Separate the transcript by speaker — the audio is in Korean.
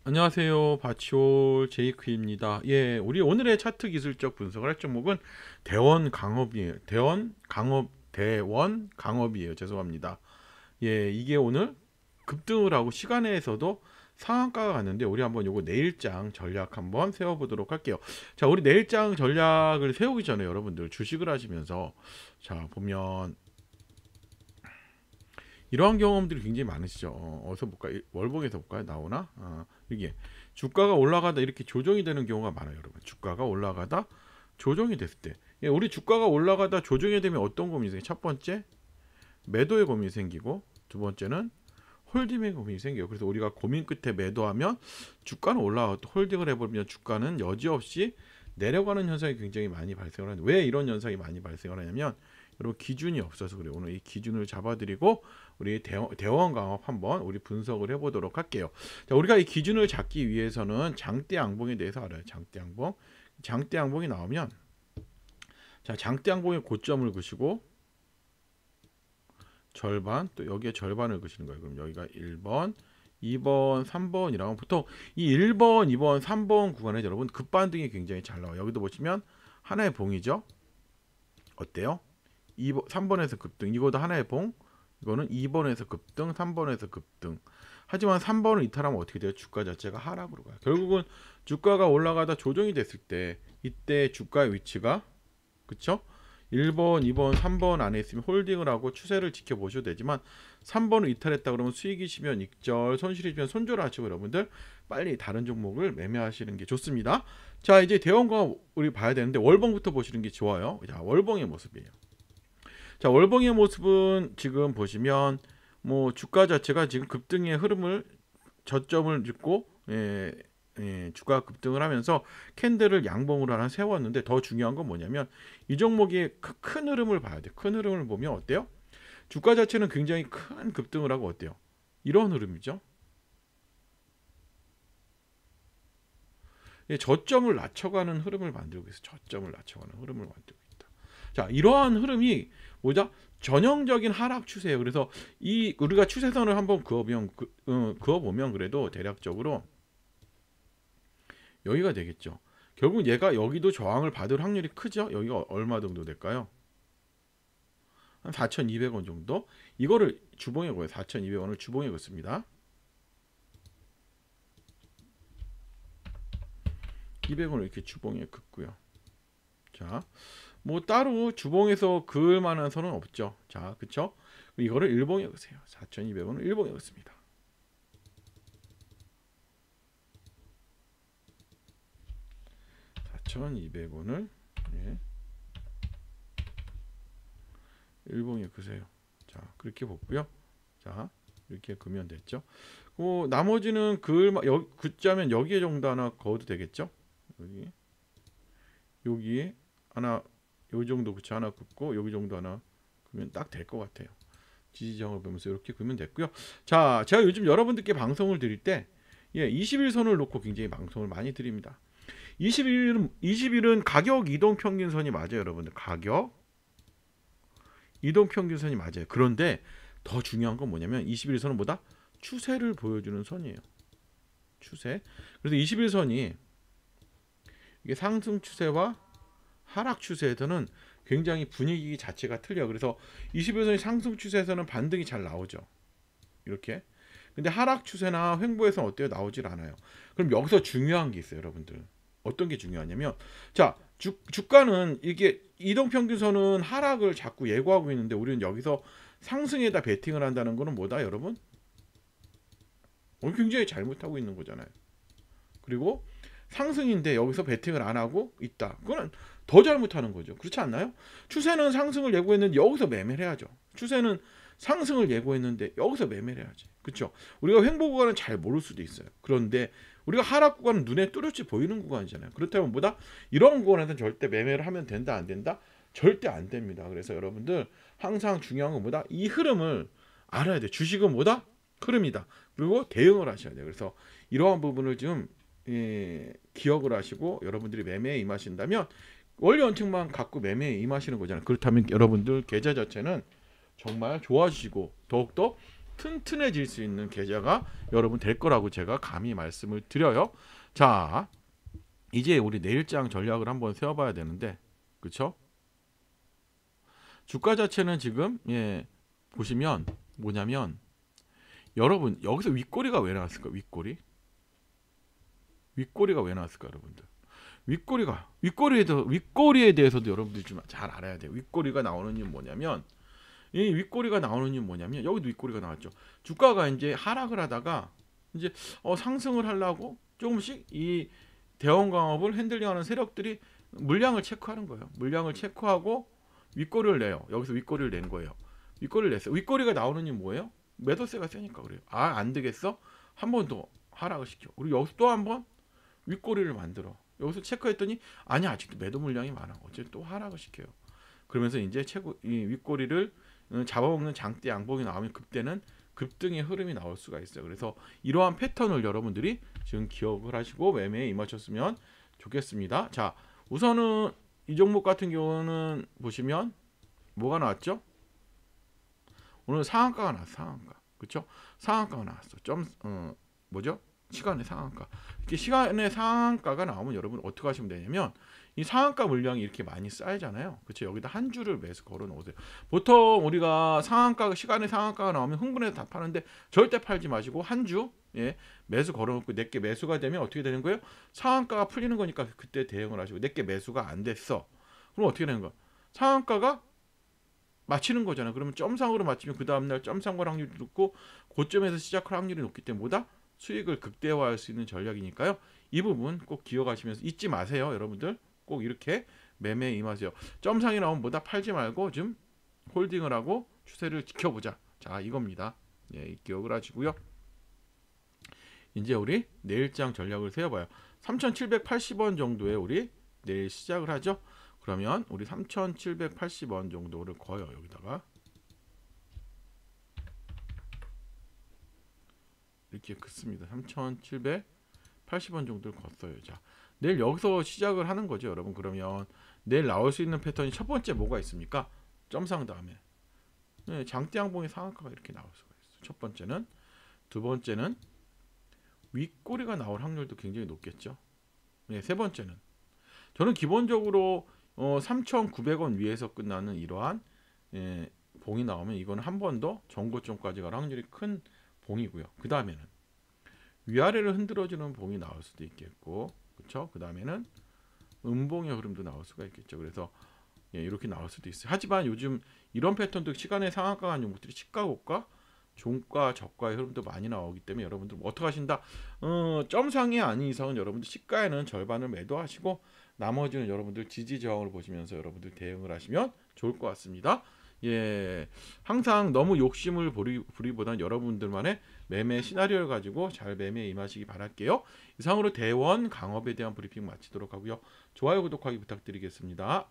Speaker 1: 안녕하세요. 바치올 제이크입니다. 예, 우리 오늘의 차트 기술적 분석을 할 종목은 대원 강업이에요. 대원 강업이에요. 죄송합니다. 예, 이게 오늘 급등을 하고 시간에서도 상한가가 갔는데 우리 한번 요거 내일장 전략 한번 세워보도록 할게요. 자, 우리 내일장 전략을 세우기 전에 여러분들 주식을 하시면서 자 보면 이러한 경험들이 굉장히 많으시죠. 어디서 볼까? 월봉에서 볼까요? 나오나? 이게 주가가 올라가다 이렇게 조정이 되는 경우가 많아요, 여러분. 주가가 올라가다 조정이 됐을 때, 예, 우리 주가가 올라가다 조정이 되면 어떤 고민이 생겨요? 첫 번째, 매도의 고민이 생기고, 두 번째는 홀딩의 고민이 생겨요. 그래서 우리가 고민 끝에 매도하면 주가는 올라가고 또 홀딩을 해버리면 주가는 여지없이 내려가는 현상이 굉장히 많이 발생을 하는데, 왜 이런 현상이 많이 발생을 하냐면 여러분 기준이 없어서 그래요. 오늘 이 기준을 잡아드리고 우리 대원 강업 한번 우리 분석을 해보도록 할게요. 자, 우리가 이 기준을 잡기 위해서는 장대 양봉에 대해서 알아요. 장대 양봉이 나오면, 자, 장대 양봉의 고점을 그시고 절반, 또 여기에 절반을 그시는 거예요. 그럼 여기가 1번, 2번, 3번이라고 보통 이 1번, 2번, 3번 구간에 여러분 급반등이 굉장히 잘 나와요. 여기도 보시면 하나의 봉이죠. 어때요? 2번, 3번에서 급등, 이것도 하나의 봉. 이거는 2번에서 급등, 3번에서 급등. 하지만 3번을 이탈하면 어떻게 돼요? 주가 자체가 하락으로 가요. 결국은 주가가 올라가다 조정이 됐을 때 이때 주가의 위치가, 그쵸? 1번, 2번, 3번 안에 있으면 홀딩을 하고 추세를 지켜보셔도 되지만 3번을 이탈했다 그러면 수익이시면 익절, 손실이시면 손절 하시고 여러분들 빨리 다른 종목을 매매하시는 게 좋습니다. 자, 이제 대원과 우리 봐야 되는데 월봉부터 보시는 게 좋아요. 자, 월봉의 모습이에요. 자, 월봉의 모습은 지금 보시면 뭐 주가 자체가 지금 급등의 흐름을 저점을 짚고, 주가 급등을 하면서 캔들을 양봉으로 하나 세웠는데, 더 중요한 건 뭐냐면 이 종목의 큰 흐름을 봐야 돼요. 큰 흐름을 보면 어때요? 주가 자체는 굉장히 큰 급등을 하고 어때요? 이런 흐름이죠. 예, 저점을 낮춰가는 흐름을 만들고 있어요. 저점을 낮춰가는 흐름을 만들고 있다. 자, 이러한 흐름이 뭐죠? 전형적인 하락 추세예요. 그래서 이 우리가 추세선을 한번 그어보면 그래도 대략적으로 여기가 되겠죠. 결국 얘가 여기도 저항을 받을 확률이 크죠. 여기가 얼마 정도 될까요? 한 4,200원 정도. 이거를 주봉에 거예요. 4,200원을 주봉에 긋습니다. 200원을 이렇게 주봉에 긋고요. 자, 뭐 따로 주봉에서 그을 만한 선은 없죠. 자, 그쵸? 이거를 일봉에 그으세요. 4,200원을 일봉에 그습니다. 4,200원을 일봉에 그세요. 자, 그렇게 보고요. 자, 이렇게 그으면 됐죠. 나머지는 긋자면 여기에 정도 하나 그어도 되겠죠. 여기 하나, 요 정도 그치 하나 긋고 여기 정도 하나 그으면 딱 될 것 같아요. 지지정을 보면서 이렇게 그으면 됐고요. 자, 제가 요즘 여러분들께 방송을 드릴 때 20일선을 놓고 굉장히 방송을 많이 드립니다. 20일은 가격 이동평균선이 맞아요, 여러분들. 가격 이동평균선이 맞아요. 그런데 더 중요한 건 뭐냐면 21선은 뭐다? 추세를 보여주는 선이에요. 추세. 그래서 21선이 이게 상승 추세와 하락 추세에서는 굉장히 분위기 자체가 틀려요. 그래서 21선이 상승 추세에서는 반등이 잘 나오죠. 이렇게. 근데 하락 추세나 횡보에서는 어때요? 나오질 않아요. 그럼 여기서 중요한 게 있어요, 여러분들. 어떤 게 중요하냐면, 자, 주가는 이게 이동평균선은 하락을 자꾸 예고하고 있는데 우리는 여기서 상승에다 베팅을 한다는 거는 뭐다, 여러분? 굉장히 잘못하고 있는 거잖아요. 그리고 상승인데 여기서 베팅을 안 하고 있다. 그거는 더 잘못하는 거죠. 그렇지 않나요? 추세는 상승을 예고했는데 여기서 매매를 해야죠. 추세는 상승을 예고했는데 여기서 매매를 해야지. 그렇죠? 우리가 횡보 구간은 잘 모를 수도 있어요. 그런데 우리가 하락 구간은 눈에 뚜렷이 보이는 구간이잖아요. 그렇다면 뭐다? 이런 구간에서는 절대 매매를 하면 된다, 안 된다? 절대 안 됩니다. 그래서 여러분들 항상 중요한 건 뭐다? 이 흐름을 알아야 돼. 주식은 뭐다? 흐름이다. 그리고 대응을 하셔야 돼요. 그래서 이러한 부분을 좀 기억을 하시고 여러분들이 매매에 임하신다면 원리 원칙만 갖고 매매에 임하시는 거잖아요. 그렇다면 여러분들 계좌 자체는 정말 좋아지시고 더욱더 튼튼해질 수 있는 계좌가 여러분 될 거라고 제가 감히 말씀을 드려요. 자, 이제 우리 내일장 전략을 한번 세워봐야 되는데, 그렇죠? 주가 자체는 지금 보시면 뭐냐면 여러분 여기서 윗꼬리가 왜 나왔을까? 윗꼬리가 왜 나왔을까, 여러분들? 윗꼬리에 대해서도 여러분들이 좀 잘 알아야 돼요. 윗꼬리가 나오는 이유는 뭐냐면, 이 윗꼬리가 나오는 이유는 뭐냐면, 여기도 윗꼬리가 나왔죠. 주가가 이제 하락을 하다가 이제 상승을 하려고 조금씩 이 대원 강업을 핸들링하는 세력들이 물량을 체크하는 거예요. 물량을 체크하고 윗꼬리를 내요. 여기서 윗꼬리를 낸 거예요. 윗꼬리를 냈어요. 윗꼬리가 나오는 이유는 뭐예요? 매도세가 세니까 그래요. 안 되겠어? 한 번 더 하락을 시켜. 그리고 여기서 또 한 번 윗꼬리를 만들어. 여기서 체크했더니 아니, 아직도 매도 물량이 많아. 어쨌든 또 하락을 시켜요. 그러면서 이제 이 윗꼬리를 잡아먹는 장대 양봉이 나오면 그때는 급등의 흐름이 나올 수가 있어요. 그래서 이러한 패턴을 여러분들이 지금 기억을 하시고 매매에 임하셨으면 좋겠습니다. 자, 우선은 이 종목 같은 경우는 보시면 뭐가 나왔죠? 오늘 상한가가 나왔어. 상한가. 그렇죠? 상한가가 나왔어. 뭐죠? 시간의 상한가. 이렇게 시간의 상한가가 나오면 여러분 어떻게 하시면 되냐면, 이 상한가 물량이 이렇게 많이 쌓이잖아요. 그렇죠? 여기다 한 주를 매수 걸어 놓으세요. 보통 우리가 시간의 상한가가 나오면 흥분해서 다 파는데 절대 팔지 마시고 한 주 매수 걸어 놓고 내게 매수가 되면 어떻게 되는 거예요? 상한가가 풀리는 거니까 그때 대응을 하시고, 내게 매수가 안 됐어. 그럼 어떻게 되는 거야? 상한가가 맞히는 거잖아. 그러면 점상으로 맞추면 그 다음날 점상과 확률이 높고 고점에서 시작할 확률이 높기 때문에 뭐다? 수익을 극대화할 수 있는 전략이니까요. 이 부분 꼭 기억하시면서 잊지 마세요. 여러분들 꼭 이렇게 매매에 임하세요. 점상이 나오면 뭐다? 팔지 말고 좀 홀딩을 하고 추세를 지켜보자. 자, 이겁니다. 기억을 하시고요. 이제 우리 내일장 전략을 세워봐요. 3,780원 정도에 우리 내일 시작을 하죠. 그러면 우리 3,780원 정도를 거요. 여기다가 이렇게 긋습니다. 3,780원 정도를 걷어요. 자, 내일 여기서 시작을 하는 거죠, 여러분. 그러면 내일 나올 수 있는 패턴이 첫 번째 뭐가 있습니까? 점상 다음에 장대 양봉의 상한가가 이렇게 나올 수가 있어요. 첫 번째는. 두 번째는 윗꼬리가 나올 확률도 굉장히 높겠죠. 세 번째는 저는 기본적으로 3,900원 위에서 끝나는 이러한 봉이 나오면 이거는 한 번 더 전고점까지 갈 확률이 큰 봉이고요. 그 다음에는 위아래를 흔들어주는 봉이 나올 수도 있겠고, 그렇죠? 그 다음에는 음봉의 흐름도 나올 수가 있겠죠. 그래서 이렇게 나올 수도 있어요. 하지만 요즘 이런 패턴도 시간의 상한가 간 종목들이 시가고가 종가 저가의 흐름도 많이 나오기 때문에 여러분들 어떻게 하신다? 점상이 아닌 이상은 여러분들 시가에는 절반을 매도하시고 나머지는 여러분들 지지 저항을 보시면서 여러분들 대응을 하시면 좋을 것 같습니다. 항상 너무 욕심을 부리보다는 여러분들만의 매매 시나리오를 가지고 잘 매매에 임하시기 바랄게요. 이상으로 대원 강업에 대한 브리핑 마치도록 하고요. 좋아요, 구독하기 부탁드리겠습니다.